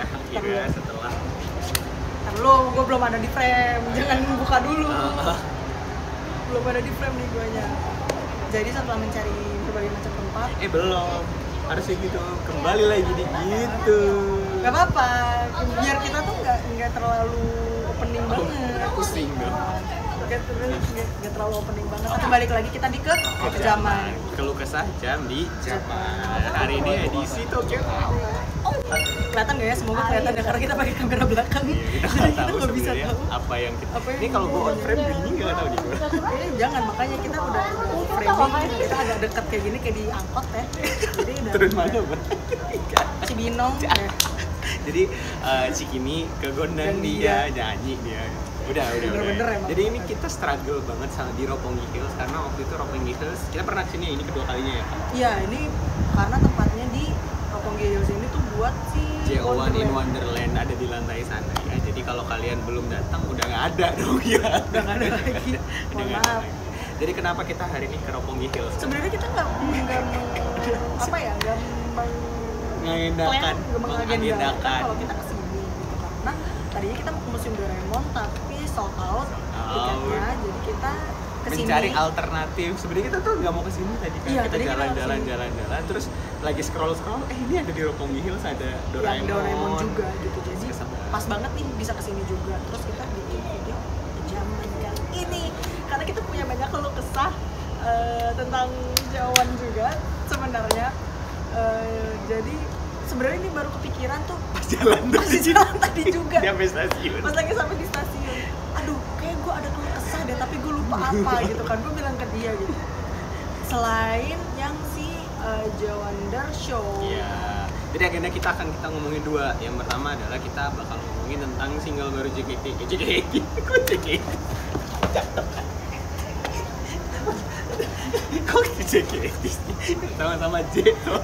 ya akhirnya setelah gue belum ada di frame, jangan buka dulu. Belum ada di frame nih guanya. Jadi setelah mencari berbagai macam tempat, belum harusnya gitu kembali lagi di gitu. Gak apa-apa, biar kita tuh nggak terlalu opening banget. Pusing dong. Nggak terlalu opening banget. Tapi balik lagi kita di ke zaman. Keluh kesah jam di Jepang. Hari ini edisi Tokyo. Kelihatan nggak ya? Semoga kelihatan ya karena kita pakai kamera belakang. Iya, kita Jadi nggak tahu nggak bisa sebenarnya tahu apa yang kita. apa yang Ini kalau gue on frame begini nggak tahu nih gue. Jangan, makanya kita udah framing, kita agak dekat kayak gini kayak di angkot ya. Jadi udah Turun mana bang? Cibinong ya. Jadi Cikini ke Gondang Dan dia nyanyi dia. Udah. Bener-bener emang. Jadi ini kita struggle banget sama di Roppongi Hills karena waktu itu Roppongi Hills kita pernah kesini ini kedua kalinya ya. Iya, ini karena tempatnya di Roppongi Hills ini tuh buat si JO1 in Wonderland ada di lantai sana ya. Jadi kalau kalian belum datang udah nggak ada dong ya. Udah nggak ada lagi. Mohon maaf. Jadi kenapa kita hari ini ke Roppongi Hills? Sebenarnya kita nggak mengagendakan kalau kita kesini gitu, karena tadinya kita mau ke Museum Doraemon tapi sold out tiketnya, jadi kita kesini mencari alternatif. Sebenarnya kita tuh nggak mau kesini tadi kan. Iya, kita tadi jalan-jalan terus lagi scroll ini ada di Roppongi Hills ada Doraemon. yang Doraemon juga gitu, jadi Kesabaran. pas banget nih bisa kesini juga. Terus kita bikin video zaman kali ini karena kita punya banyak keluh kesah tentang Jawan juga sebenarnya. Jadi sebenarnya ini baru kepikiran tuh Pas jalan tadi juga. Di sampai stasiun. Pas lagi sampai di stasiun, aduh kayak gue ada keluh kesah deh tapi gue lupa apa gitu kan. Gue bilang ke dia gitu, selain yang si Jawandar Show. Iya. Jadi agenda kita ngomongin dua. Yang pertama adalah kita bakal ngomongin tentang single baru JKT. Kok JKT? Kok JKT sih? Sama-sama J tuh.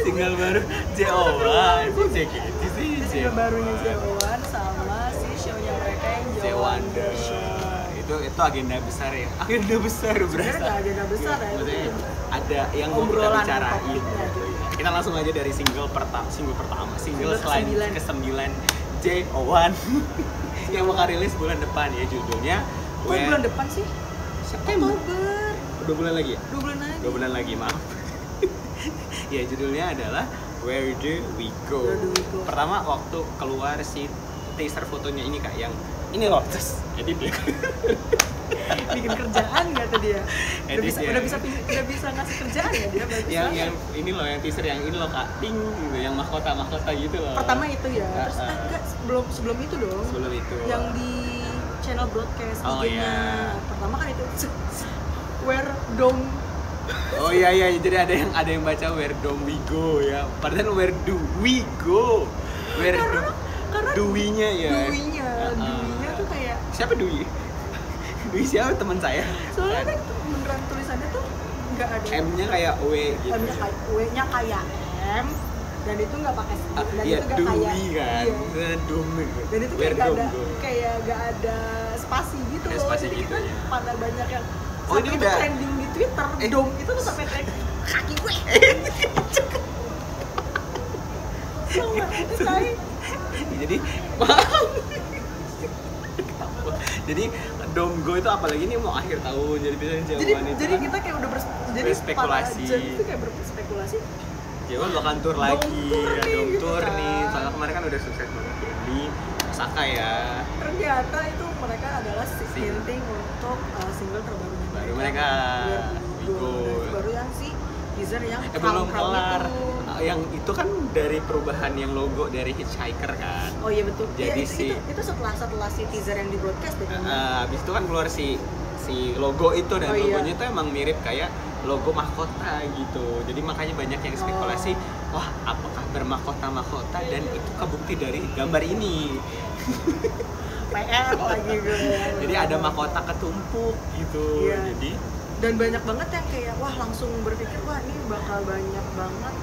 Single baru JO1. Kok JKT sih? Single barunya Jawan sama si show-nya mereka yang Jawandar Show. Itu agenda besar ya. Agenda besar Sebenarnya berasa. nggak agenda besar ya. Maksudnya ada yang mau kita Obrolan bicarain topiknya gitu. gitu. Kita langsung aja dari single pertama, single Single ke-9 JO1 yang bakal rilis bulan depan ya, judulnya Kok bulan depan sih? September. Oktober. 2 bulan lagi ya? 2 bulan lagi. 2 bulan lagi, maaf. Ya, judulnya adalah Where Do We Go. Where Do We Go. Pertama waktu keluar si teaser fotonya ini Kak, yang ini loh, terus edit dia. Bikin kerjaan nggak tuh dia? Edit ya. Udah bisa ngasih kerjaan ya dia berarti. yang ini loh, yang teaser yang ini loh Kak, ting gitu, yang mahkota gitu loh. Pertama itu ya. Terus enggak sebelum itu dong. Sebelum itu. Yang di channel broadcast Oh, IG-nya. iya. Pertama kan itu Where Dong. Oh iya, jadi ada yang baca Where Do We Go ya. Padahal Where Do We Go. Karena Dui-nya ya. Dui-nya tuh kayak Siapa Dui? Dui siapa, teman saya? soalnya kan beneran tulisannya tuh nggak ada M-nya kayak W gitu. M-nya kayak W-nya kayak M dan itu nggak pakai dan Iya, itu nggak Dui kayak kan. Dum gitu. dan itu Where kayak Do nggak ada Go. kayak nggak ada spasi gitu Ada loh. spasi Jadi gitu, kita ya. pada banyak yang Oh, ini sampai itu udah trending di Twitter. Dom itu tuh sampai kayak kaki gue. Saya Jadi jadi Domgo itu apalagi ini mau akhir tahun, jadi bisa jawaban itu. jadi kan kita kayak udah jadi berspekulasi. para jam itu kayak berspekulasi. Jawaban bakal tur lagi, Dom tour ya nih, Dom gitu tour kan. nih. Soalnya kemarin kan udah sukses banget ya di Osaka ya. Ternyata itu mereka adalah hinting untuk single terbarunya Baru mereka, We Go. baru yang si teaser yang Belum Crown kelar. itu. Yang itu kan dari perubahan yang logo dari Hitchhiker kan. Oh iya betul. Jadi itu setelah si teaser yang di broadcast deh. Habis itu kan keluar si logo itu, dan Oh, iya. logonya itu emang mirip kayak logo mahkota gitu. Jadi makanya banyak yang spekulasi, wah apakah bermahkota dan itu kebukti dari gambar ini. PR lagi gue. Jadi ada mahkota ketumpuk gitu. Iya. Jadi Dan banyak banget yang kayak wah langsung berpikir wah ini bakal banyak banget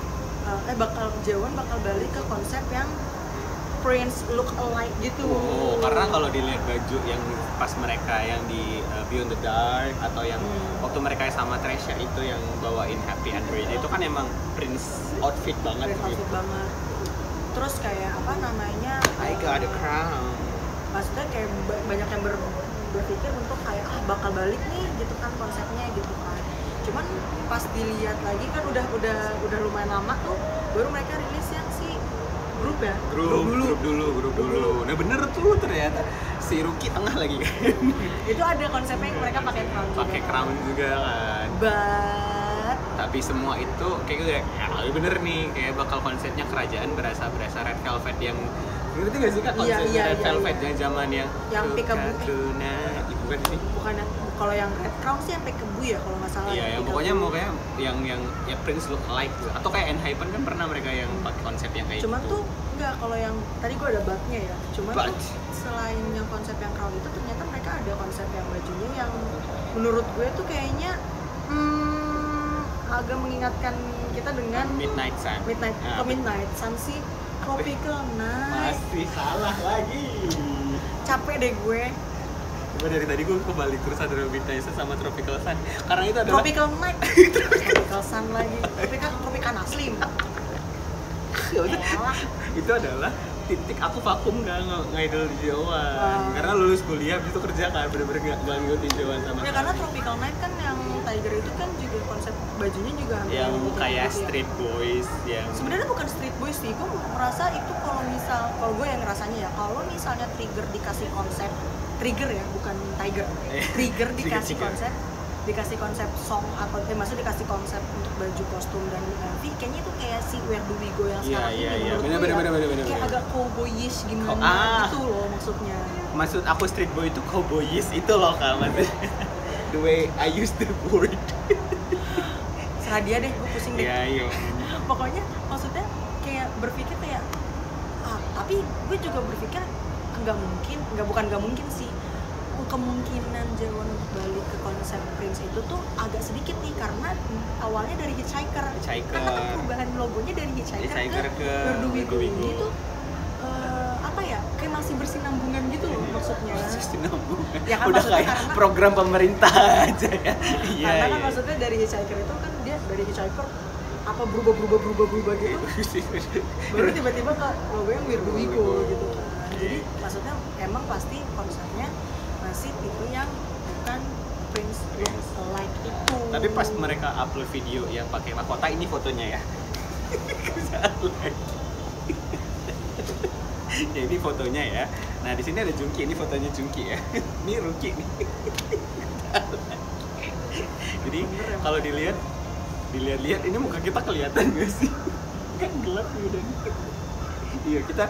Jawan bakal balik ke konsep yang Prince look alike gitu. karena kalau dilihat baju yang pas mereka yang di Beyond the Dark atau yang waktu mereka sama Tresya itu yang bawain Happy Android itu kan emang Prince outfit banget Prince gitu. outfit banget. terus kayak apa namanya, I got a crown. maksudnya kayak banyak yang berpikir untuk kayak bakal balik nih gitu kan konsepnya gitu kan. Cuman pas dilihat lagi kan udah lumayan lama tuh baru mereka rilis yang si grup dulu. Nah bener tuh ternyata si Ruki tengah lagi kan. Itu ada konsepnya yang mereka pakai crown juga. Pakai crown juga kan. Tapi semua itu kayak ya bener nih, kayak bakal konsepnya kerajaan berasa red velvet yang ngerti gak sih kak konsepnya red velvet yang zaman yang peekaboo itu bukan sih? Bukan, kalau yang red crown sih yang peekaboo ya kalau nggak salah. Iya, yang pokoknya yang ya Prince look alike gitu. Atau kayak Enhypen kan pernah mereka yang pakai konsep yang kayak cuman gitu. Tuh enggak, kalau yang tadi gue ada batnya ya. Cuman tuh selain yang konsep yang crown itu ternyata mereka ada konsep yang bajunya yang menurut gue tuh kayaknya agak mengingatkan kita dengan Midnight Sun sih. Tropical Night. Masih salah lagi. Capek deh gue. Gue dari tadi gue kebalik terus ada Midnight Sun sama Tropical Sun. Karena itu adalah Tropical Night. Tropical Sun lagi. Tropical Aslim. Itu adalah titik aku vakum ngidol di Joan. Karena lulus kuliah itu kerja kan bener-bener gak ngikutin Joan sama ya, karena Tropical Night kan yang Tiger itu kan juga konsep bajunya juga yang kayak gitu street boys yang sebenarnya bukan street boys sih. Gue merasa itu kalau gue yang ngerasanya ya, kalau misalnya Trigger dikasih konsep Trigger ya, bukan Tiger. Trigger dikasih konsep song atau maksudnya dikasih konsep untuk baju kostum dan MV, kayaknya itu kayak si Where Do We Go yang sekarang ini menurut gue kayak agak cowboyish gimana gitu loh maksudnya. Maksud aku street boy itu cowboyish itu loh Kak, maksudnya the way I used the word. Serah dia deh, gue pusing deh. Iya. Pokoknya maksudnya kayak berpikir kayak tapi gue juga berpikir bukan nggak mungkin sih, kemungkinan Jawan untuk balik ke konsep Prince itu tuh agak sedikit nih, karena awalnya dari Hitchhiker. Karena kan perubahan logonya dari Hitchhiker ke Where Do We Go itu apa ya, kayak masih bersinambungan gitu loh maksudnya. Bersinambungan. Ya kan, udah kayak karena, program pemerintah aja ya. Karena kan maksudnya dari Hitchhiker itu kan dia dari Hitchhiker apa berubah gitu. Baru tiba-tiba ke logo yang Where Do We Go gitu. Jadi maksudnya emang pasti konsepnya masih tipe yang bukan Prince look alike itu. Tapi pas mereka upload video yang pakai mahkota, ini fotonya ya. Ya ini fotonya ya. Nah di sini ada Jungki, ini fotonya Jungki ya. Ini Ruki nih. Jadi kalau dilihat ini muka kita kelihatan nggak sih? Kan gelap nih udah. Iya kita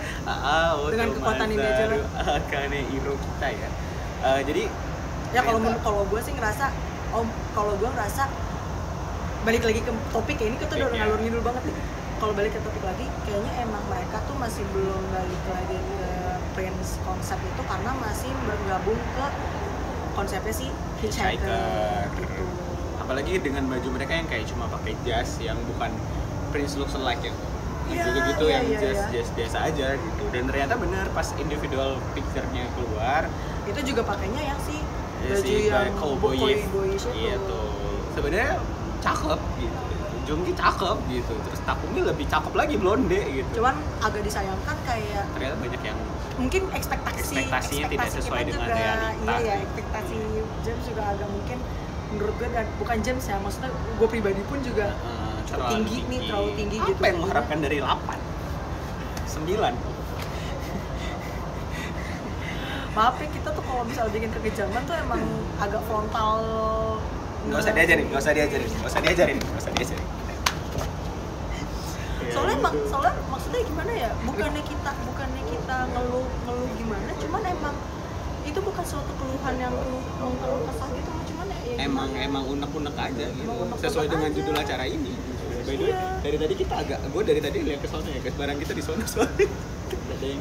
dengan kekuatan ini aja lah. Karena hero kita ya. Jadi ya kalau gue sih ngerasa balik lagi ke topik ya, ini kita udah ngalur ngidul banget nih. Kalau balik ke topik lagi, kayaknya emang mereka tuh masih belum balik lagi ke Prince konsep itu karena masih bergabung ke konsepnya si Hitchhiker gitu. Apalagi dengan baju mereka yang kayak cuma pakai jas yang bukan Prince looks alike ya. Gitu yang jas biasa aja gitu. Dan ternyata bener pas individual picture-nya keluar, itu juga pakainya yang si baju si yang cowboyish itu. Iya tuh. Sebenarnya cakep gitu. Jungki cakep gitu. Terus Takumi lebih cakep lagi, blonde gitu. Cuman agak disayangkan kayak ternyata banyak yang mungkin ekspektasinya tidak sesuai dengan realita. Iya, ekspektasi James juga agak mungkin menurut gue, dan bukan James ya, maksudnya gue pribadi pun juga terlalu tinggi gitu. Apa yang mengharapkan dari 8? 9? Maaf ya, kita tuh kalau misalnya bikin kekejaman tuh emang agak frontal. Nggak usah diajarin. Soalnya maksudnya gimana ya? Bukannya kita ngeluh gimana, cuman emang itu bukan suatu keluhan yang keluh kesah gitu, cuman ya emang unek-unek aja gitu. Sesuai dengan judul acara ini. By the way, dari tadi lihat ke sana ya, guys. Barang kita di sana soalnya.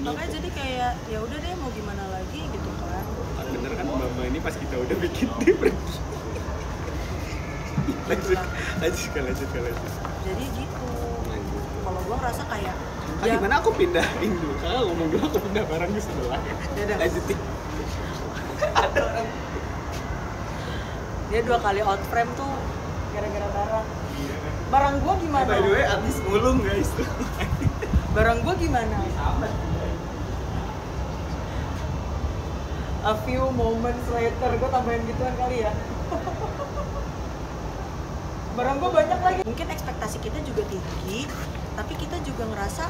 Makanya jadi kayak ya udah deh, mau gimana lagi gitu kan. Bener kan Mbak ini pas kita udah bikin dia pergi. Lanjut. Jadi gitu. Kalau gua ngerasa kayak gimana aku pindahin dulu. Kakak ngomong dulu, aku pindah barang ke sebelah. Ya lanjutin. Ada orang dia 2 kali out frame tuh gara-gara barang gua gimana? By the way, abis ngulung guys tuh. Barang gue gimana? A few moments later, gue tambahin gituan kali ya. Barang gue banyak lagi. Mungkin ekspektasi kita juga tinggi, tapi kita juga ngerasa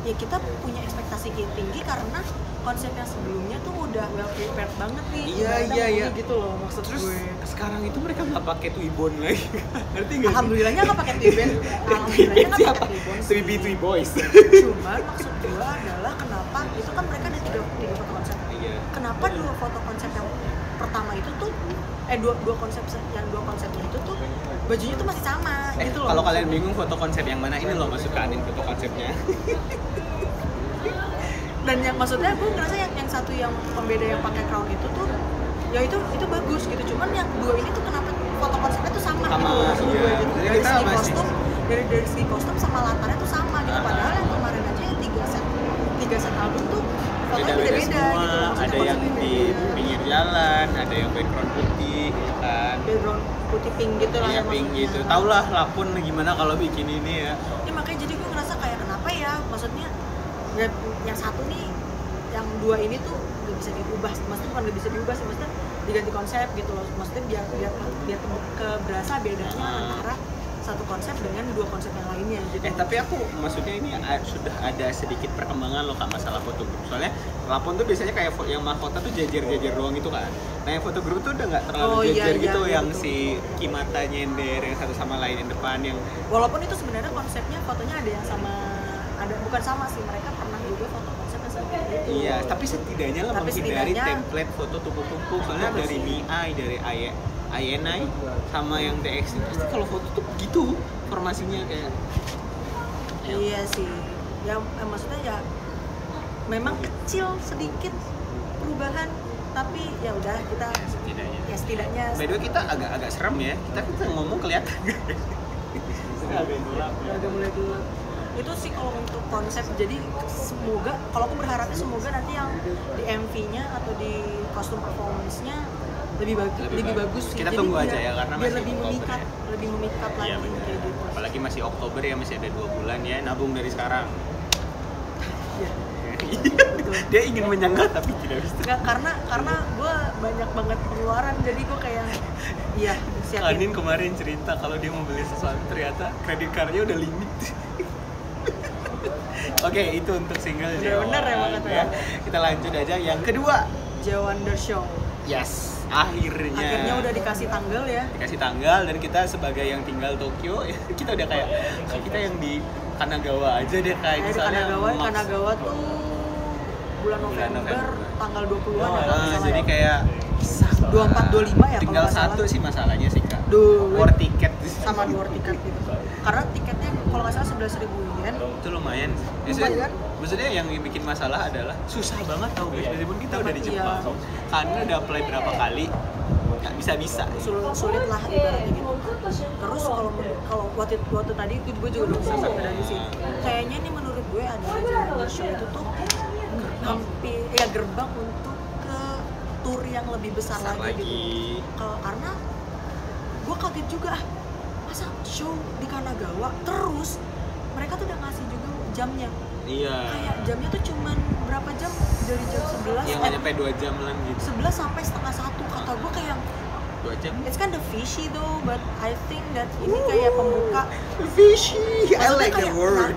ya kita punya ekspektasi tinggi karena konsep yang sebelumnya tuh udah well prepared banget nih. Iya. Gitu loh maksud Terus gue. sekarang itu mereka nggak pakai Twibbon lagi. Ngerti nggak? Alhamdulillahnya nggak pakai Twibbon. Alhamdulillahnya nggak pakai Twibbon. Three Boys. Cuman maksud gue adalah kenapa itu kan mereka ada tiga foto konsep. Iya. Kenapa dua foto konsep yang pertama itu tuh dua konsepnya itu tuh bajunya tuh masih sama gitu loh. Kalau kalian bingung foto konsep yang mana, ini loh masuk ke Anin foto konsepnya. Dan yang maksudnya gue ngerasa yang satu yang pembeda yang pakai crown itu tuh ya itu bagus gitu, cuman yang dua ini tuh kenapa foto konsepnya tuh sama gitu maksud gue iya. gitu. Jadi Dari kita segi masih- kostum dari segi kostum sama latarnya tuh sama gitu, padahal yang kemarin aja yang tiga set album tuh fotonya Beda-beda beda-beda semua, gitu, maksudnya ada yang konsepnya di beda-beda. pinggir jalan, ada yang background putih, ya kan. Background putih pink gitu lah Iya, ya pink maksudnya. gitu. Tau lah Lapun gimana kalau bikin ini ya. Ya makanya jadi gue ngerasa kayak kenapa ya, maksudnya ya, yang satu nih, yang dua ini tuh nggak bisa diubah, maksudnya bukan nggak bisa diubah sih, maksudnya diganti konsep gitu loh, maksudnya biar berasa bedanya antara satu konsep dengan dua konsep yang lainnya gitu. Tapi aku maksudnya ini sudah ada sedikit perkembangan loh Kak masalah foto group. Soalnya Lapon tuh biasanya kayak yang mahkota tuh jajar-jajar doang gitu kan. Nah yang foto group tuh udah nggak terlalu jajar gitu, yang betul. si Kimata nyender yang satu sama lain yang depan yang Walaupun itu sebenarnya konsepnya fotonya ada yang sama, ada bukan sama sih, mereka pernah juga foto konsepnya seperti itu. iya, tapi setidaknya lah Tapi menghindari setidaknya- template foto tumpuk-tumpuk. Soalnya Betul dari sih. Miai, dari INI sama yang DX pasti kalau foto tuh gitu formasinya kayak Iya sih, ya maksudnya ya memang kecil sedikit perubahan, tapi ya udah kita setidaknya. ya By the way kita agak serem ya. Kita ngomong kelihatan. agak mulai dulu. Itu sih kalau untuk konsep, jadi semoga, kalau aku berharapnya semoga nanti yang di MV-nya atau di kostum performance-nya lebih bagus sih. Kita Jadi tunggu biar- aja ya, karena biar masih lebih Oktober memikat, ya. lebih memikat lagi Iya, bener. kayak gitu. Apalagi masih Oktober ya, masih ada 2 bulan ya, nabung dari sekarang. Iya. Dia ingin menyanggah tapi tidak bisa. Nggak, karena gue banyak banget pengeluaran, jadi gue kayak iya siapin. Anin kemarin cerita kalau dia mau beli sesuatu ternyata kredit cardnya udah limit. Oke, itu untuk single Bener-bener Jawan, emang katanya. Kita lanjut aja yang kedua. Jawonder Show. Yes, akhirnya Akhirnya udah dikasih tanggal ya. dikasih tanggal, dan kita sebagai yang tinggal Tokyo kita udah kayak kita yang di Kanagawa aja deh kayak Di Kanagawa tuh bulan November tanggal 20-an ya kalau nggak salah jadi ya. kayak 24-25 ya tinggal kalau nggak satu salah. sih masalahnya sih Kak. Duh, War tiket sama war tiket gitu. Karena tiketnya kalau nggak salah 11.000 yen. itu lumayan. Lumayan. Maksudnya yang bikin masalah adalah susah banget tau guys, meskipun kita udah di Iya. Jepang, karena udah apply berapa kali nggak bisa. Sulit lah ibaratnya gitu. Terus kalau waktu tadi gue juga udah sampai dari sini. Kayaknya nih menurut gue adalah Jawonder Show itu tuh hampir ya gerbang untuk ke tour yang lebih besar lagi gitu. Karena gue kaget juga, masa show di Kanagawa terus mereka tuh udah ngasih juga jamnya. Iya. Kayak jamnya tuh cuman berapa jam, dari jam 11 Yang nggak nyampe 2 jam lah gitu. 11 sampai setengah 1. Kata gue kayak 2 jam. it's kind of fishy though, but I think that ini kayak pembuka. Fishy. I like Maksudnya the kayak word.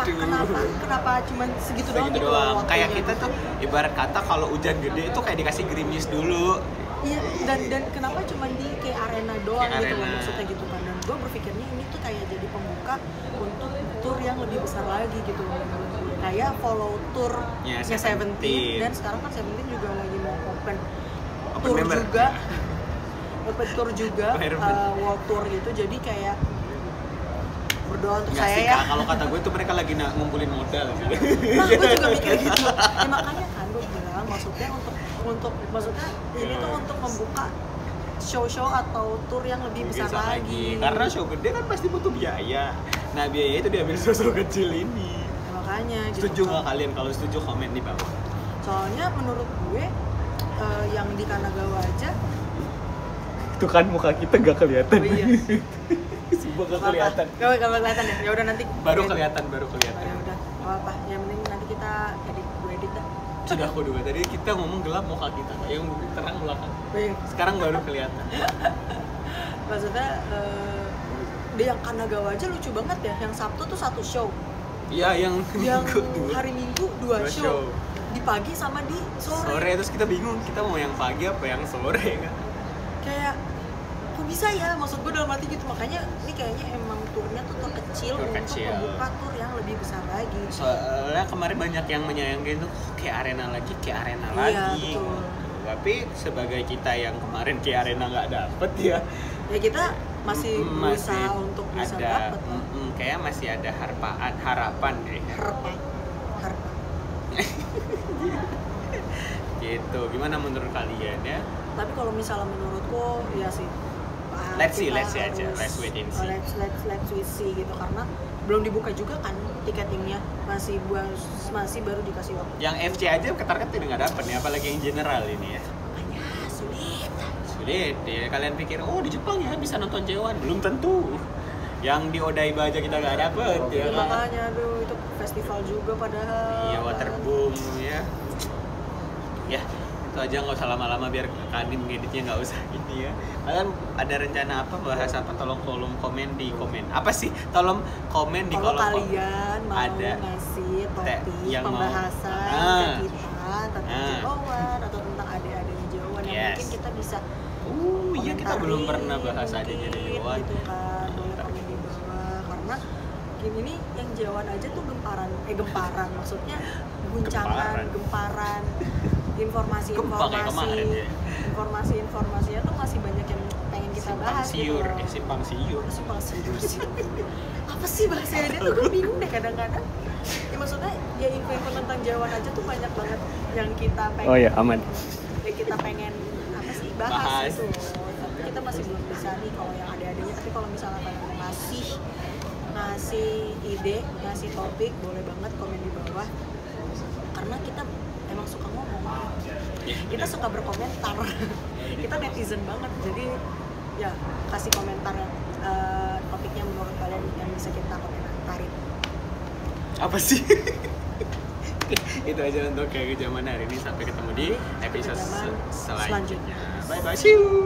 kenapa cuman segitu doang Segitu gitu doang. waktunya Kayak kita gitu. tuh ibarat kata kalau hujan gede itu kayak dikasih gerimis dulu. Iya, dan kenapa cuma di kayak arena doang Kayak gitu loh, arena. maksudnya gitu kan. Dan gue berpikirnya ini tuh kayak jadi pembuka untuk tour yang lebih besar lagi gitu loh. Kayak follow tournya Ya, Seventeen, dan sekarang kan Seventeen juga lagi mau open tour member. juga, open tour juga, Member. world tour gitu. Jadi kayak berdoa untuk Nggak saya sih, ya. Kak, kalau kata gue tuh mereka lagi ngumpulin modal sih. Nah, gue juga mikir gitu. Ya makanya kan gue bilang maksudnya untuk maksudnya ini tuh untuk membuka show-show atau tour yang lebih besar lagi. Karena show gede kan pasti butuh biaya. Nah, biaya itu diambil show kecil ini. Ya, makanya gitu. Setuju nggak kalian? Kalau setuju komen di bawah. Soalnya menurut gue yang di Kanagawa aja Itu kan muka kita nggak kelihatan. Oh iya. Sumpah nggak kelihatan. Gak kelihatan ya. Ya udah nanti Baru kelihatan. Ya udah. apa yang penting nanti kita gue edit dah. Sudah aku juga tadi kita ngomong gelap muka kita, yang terang belakang. Sekarang baru kelihatan. Maksudnya dia yang Kanagawa aja lucu banget ya, yang Sabtu tuh 1 show. Iya, yang hari Minggu 2 show. Di pagi sama di sore. Terus kita bingung, kita mau yang pagi apa yang sore kan? Kayak kok bisa ya, maksud gue dalam arti gitu. Makanya ini kayaknya emang turnya tuh kecil untuk membuka tur yang lebih besar lagi. Soalnya kemarin banyak yang menyayangkan itu kayak arena lagi. Betul. Tapi sebagai kita yang kemarin kayak arena nggak dapet ya kita masih berusaha untuk bisa dapet. Kayak masih ada harapan deh. Harapan. Gitu. Gimana menurut kalian ya? Tapi kalau misalnya menurutku ya sih. Let's wait and see. Let's see gitu, karena belum dibuka juga kan tiketingnya, masih baru dikasih waktu. Yang FC aja ketar-ketir nggak dapet nih, apalagi yang general ini ya. Makanya sulit ya. Kalian pikir di Jepang ya bisa nonton J1, belum tentu. Yang di Odaiba aja kita nggak dapet ya kan. Makanya itu festival juga padahal. Iya, Waterboom ya. Ya itu aja, nggak usah lama-lama biar Kanin ngeditnya nggak usah ini ya. Kalian ada rencana apa, bahas apa, tolong komen di komen. Apa sih? Tolong komen di kolom. Kalau kalian mau ngasih topik pembahasan ke kita tentang Jawan atau tentang adik-adiknya Jawan yang mungkin kita bisa iya, kita belum pernah bahas adiknya Jawan gitu kan. Boleh komen di bawah, karena ini yang Jawan aja tuh gemparan maksudnya gemparan informasinya tuh masih banyak yang pengen kita bahas gitu. Simpang siur. Apa sih bahasanya dia tuh, gue bingung deh kadang-kadang. Ya maksudnya ya info tentang Jawan aja tuh banyak banget yang kita pengen. Aman. Ya kita pengen apa sih bahas gitu. Tapi kita masih belum bisa nih kalau yang ada-adanya. Tapi kalau misalnya kalian mau ngasih ide, ngasih topik, boleh banget komen di bawah. Karena kita emang suka ngomong. Kita suka berkomentar. Kita netizen banget. Jadi ya kasih komentar topiknya menurut kalian yang bisa kita komentarin. Apa sih? Itu aja untuk kayak zaman hari ini. Sampai ketemu di episode selanjutnya. Bye bye. See you.